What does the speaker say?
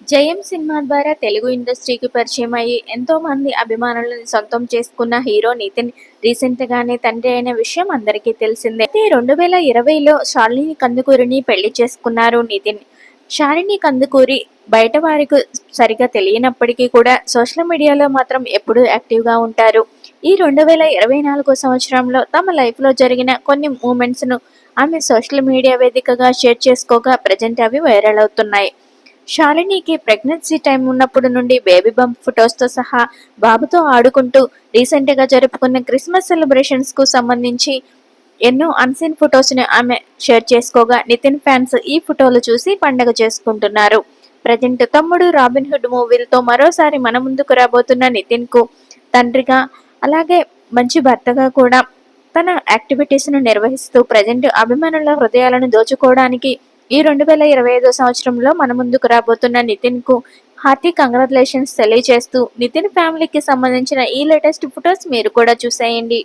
జయం సినిమా ద్వారా తెలుగు ఇండస్ట్రీకి పరిచయం అయ్యి ఎంతో మంది అభిమానులను సొంతం చేసుకున్న హీరో నితిన్ రీసెంట్ గానే తండ్రి అయిన విషయం అందరికీ తెలిసిందే. అయితే 2020లో శాలిని కందుకూరిని పెళ్లి చేసుకున్నారు నితిన్. శాలిని కందుకూరి బయట వారికి సరిగా తెలియనప్పటికీ కూడా సోషల్ మీడియాలో మాత్రం ఎప్పుడూ యాక్టివ్గా ఉంటారు. ఈ 2024 సంవత్సరంలో తమ లైఫ్లో జరిగిన కొన్ని మూమెంట్స్ను ఆమె సోషల్ మీడియా వేదికగా షేర్ చేసుకోగా ప్రజెంట్ అవి వైరల్ అవుతున్నాయి. శాలినికి ప్రెగ్నెన్సీ టైం ఉన్నప్పుడు నుండి బేబీ బంప్ ఫొటోస్తో సహా బాబుతో ఆడుకుంటూ రీసెంట్గా జరుపుకున్న క్రిస్మస్ సెలబ్రేషన్స్కు సంబంధించి ఎన్నో అన్సీన్ ఫొటోస్ని ఆమె షేర్ చేసుకోగా నితిన్ ఫ్యాన్స్ ఈ ఫోటోలు చూసి పండగ చేసుకుంటున్నారు. ప్రజెంట్ తమ్ముడు రాబిన్ హుడ్ మూవీలతో మరోసారి మన ముందుకు రాబోతున్న నితిన్కు తండ్రిగా అలాగే మంచి భర్తగా కూడా తన యాక్టివిటీస్ను నిర్వహిస్తూ ప్రజెంట్ అభిమానుల హృదయాలను దోచుకోవడానికి ఈ 2025 సంవత్సరంలో మన ముందుకు రాబోతున్న నితిన్ కు హార్టీ కంగ్రాచులేషన్స్ తెలియజేస్తూ నితిన్ ఫ్యామిలీకి సంబంధించిన ఈ లేటెస్ట్ ఫొటోస్ మీరు కూడా చూసేయండి.